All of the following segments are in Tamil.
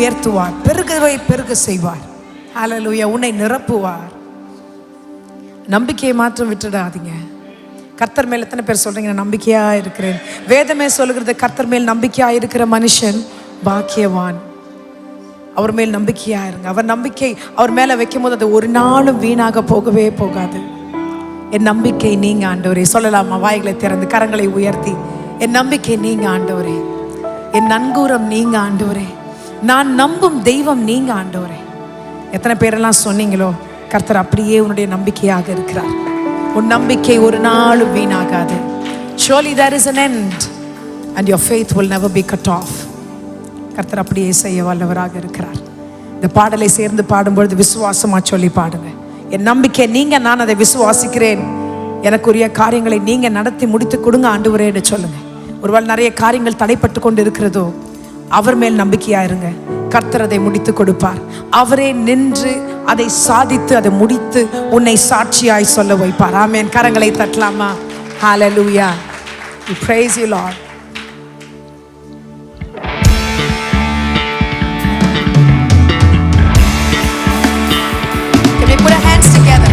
உயர்த்துவார், பெருகவை பெருக செய்வார். ஹல்லேலூயா. உன்னை நிரப்புவார். நம்பிக்கையை மாற்றம் விட்டுடாதீங்க. கர்த்தர் மேல் எத்தனை பேர் சொல்றீங்க நான் நம்பிக்கையா இருக்கிறேன்? வேதமே சொல்லுகிறது, கர்த்தர் மேல் நம்பிக்கையா இருக்கிற மனுஷன் பாக்கியவான். அவர் மேல் நம்பிக்கையா இருங்க. அவர் நம்பிக்கை அவர் மேல வைக்கும் போது அது ஒரு நாளும் வீணாக போகவே போகாது. என் நம்பிக்கை நீங்க ஆண்டவரே. சொல்லலாமா? வாய்களை திறந்து கரங்களை உயர்த்தி, என் நம்பிக்கை நீங்க ஆண்டவரே, என் நன்கூரம் நீங்க ஆண்டவரே, நான் நம்பும் தெய்வம் நீங்க ஆண்டவரே. எத்தனை பேரெல்லாம் சொன்னீங்களோ கர்த்தர் அப்படியே உன்னுடைய நம்பிக்கையாக இருக்கிறார். உன் நம்பிக்கை ஒரு நாளும் வீணாகாது. Surely there is an end and your faith will never be cut off. கர்த்தர் அப்படியே செய்ய வல்லவராக இருக்கிறார். இந்த பாடலை சேர்ந்து பாடும்பொழுது விசுவாசமா சொல்லி பாடுங்க. என் நம்பிக்கை நீங்க, நான் அதை விசுவாசிக்கிறேன். எனக்குரிய காரியங்களை நீங்க நடத்தி முடித்து கொடுங்க ஆண்டவரேன்னு சொல்லுங்க. ஒருவேளை நிறைய காரியங்கள் தடைப்பட்டு கொண்டு இருக்கிறதோ, அவர் மேல் நம்பிக்கையா இருங்க. கர்த்தர் அதை முடித்து கொடுப்பார். அவரே நின்று அதை சாதித்து அதை முடித்து உன்னை சாட்சியாய் சொல்ல வைப்பார். ஆமென். கரங்களை தட்டலாமா? Hallelujah. We praise you, Lord. Can we put our hands together?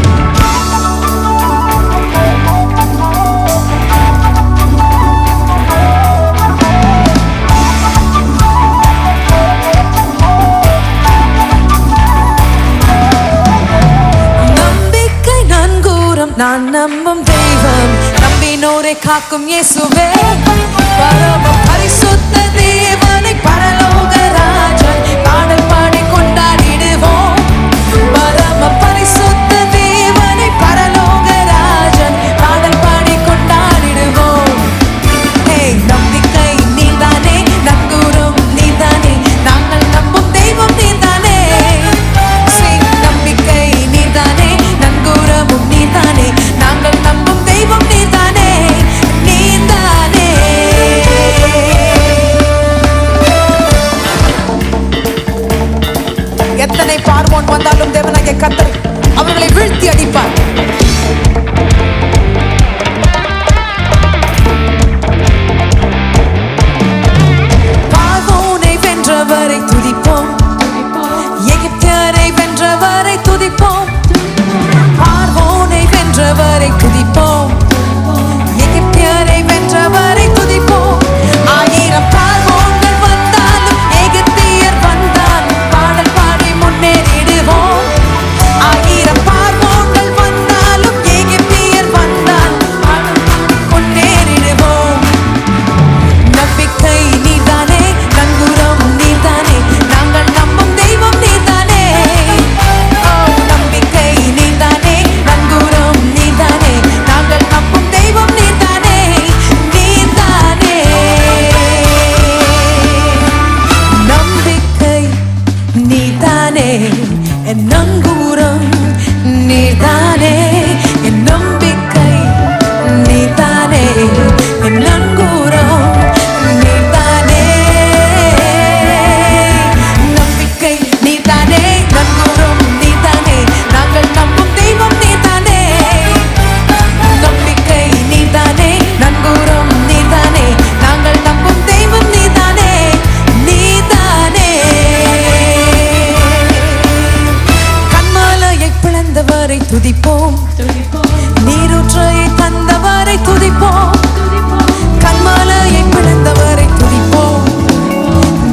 நான் நம்பும் தெய்வம், நம்பினோரை காக்கும் இயேசுவே, பரம பரிசுத்த தேவனை, பரலோக ராஜன், பாடல் பாடி கொண்டாடிடுவோம். பரம பரிசுத்த தேவனை, பரலோக ராஜன், பாடல் பாடி கொண்டாடிடுவோம். நம்பிக்கை நீதானே, நங்கூரம் நீதானே, நாங்கள் நம்பும் தெய்வம் நீதானே. நம்பிக்கை நீதானே, நங்கூரமும் நீதானே, நாங்கள் நம்பும் தெய்வம் நீதானே, நீதானே. எத்தனை பார்வோன் வந்தாலும் தேவனாகிய கர்த்தர் அவர்களை வீழ்த்தி அடிப்பார். பார்வோனை வென்றவரை துதிப்போம், எகிப்தியரை வென்றவரை துதிப்போம். பார்வோனை வென்றவரை துதிப்போம், எகிப்தியரை வென்றவரை துதிப்போம். 1000 பார்வோன்கள் வந்தாலும் எகிப்தியர் வந்தாலும் பாடல் பாடி முன்னேறிடுவோம். 1000 பார்வோன்கள் வந்தாலும் எகிப்தியர் வந்தாலும் பாடல் பாடி முன்னேறிடுவோம். நம்பிக்கை நீதானே, நங்கூரம் நீதானே, நாங்கள் நம்பும் தெய்வம் நீதானே. நம்பிக்கை நீதானே, நங்கூரம் நீதானே, நாங்கள் நம்பும் தெய்வம் நீதானே, நீதானே. நம்பிக்கை நீதானே, என் நங்கூரம் நீதானே, என் நம்பிக்கை நீதானே, என் நங்கூரம் நீதானே. நம்பிக்கை நீதானே, நங்கூரம் நீதானே, நாங்கள் நம்பும் தெய்வம் நீதானே. நம்பிக்கை நீதானே, நங்கூரம் நீதானே, நாங்கள் நம்பும் தெய்வம் நீதானே, நீதானே. கண்மாலையை பிளந்தவரை துதிப்போம், நீரூற்றை தந்தவரை துதிப்போம். கண்மாலையை பிளந்தவரை துதிப்போம்,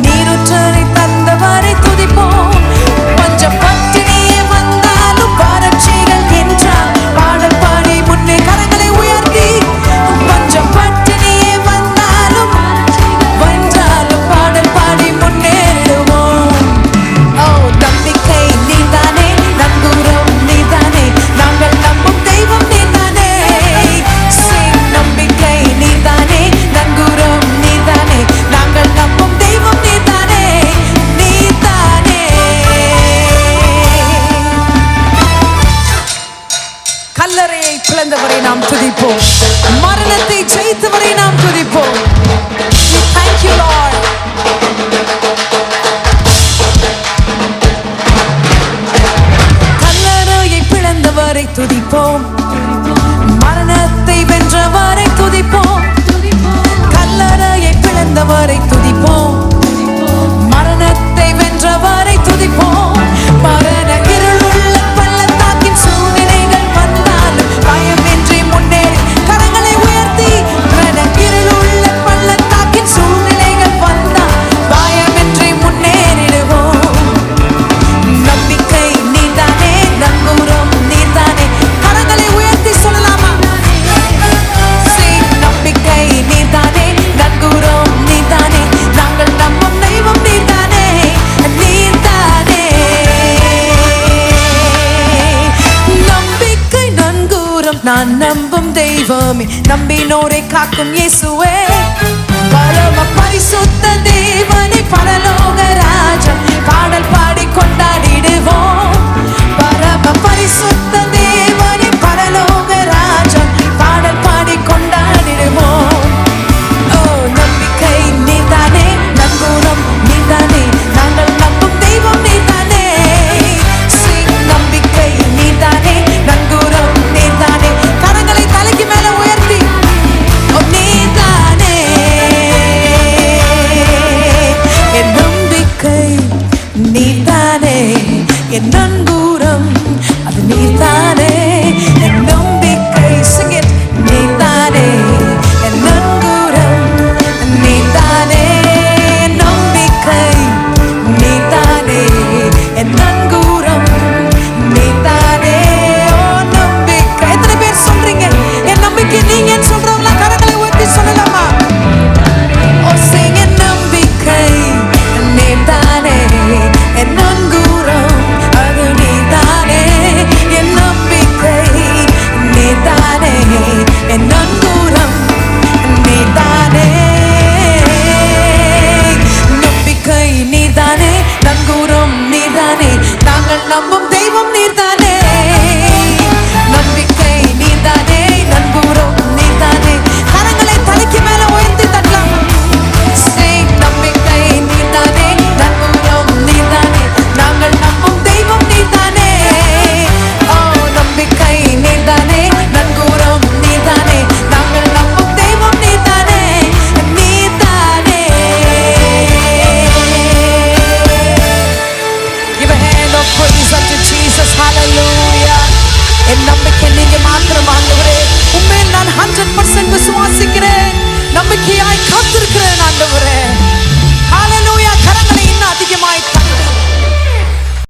நீரூற்றை தந்தவரை துதிப்போம். பஞ்சம் பட்டினியே வந்தாலும் வறட்சிகள் என்றால் பாடல் பாடி முன்னே கரங்களை உயர்த்தி. பஞ்சம் பட்டினியே வந்தாலும் வென்றாலும் பாடல் பாடி முன்னேறிடுவோம். நம்பிக்கை நீதானே, நங்கூரம் நீதானே, நாங்கள் நம்பும் தெய்வம் நீதானே. நம்பிக்கை நீதானே, நங்கூரம் நீதானே, நாங்கள் நம்பும் தெய்வம் நீதானே, நீதானே. கல்லறையை பிளந்தவரை நாம் துதிப்போம், மரணத்தை ஜெயித்தவரை நாம் துதிப்போம். Thank you, Lord. கல்லறையை பிளந்தவரை துதிப்போம், மரணத்தை வென்றவரை துதிப்போம். கல்லறையை பிளந்தவரை துதிப்போம், மரணத்தை வென்ற நான் நம்பும் தெய்வமே, நம்பினோரை காக்கும் இயேசுவே, பரம பரிசுத்த தேவனை, பரலோக ராஜா, பாடல் பாடி கொண்டாடிடுவோம்.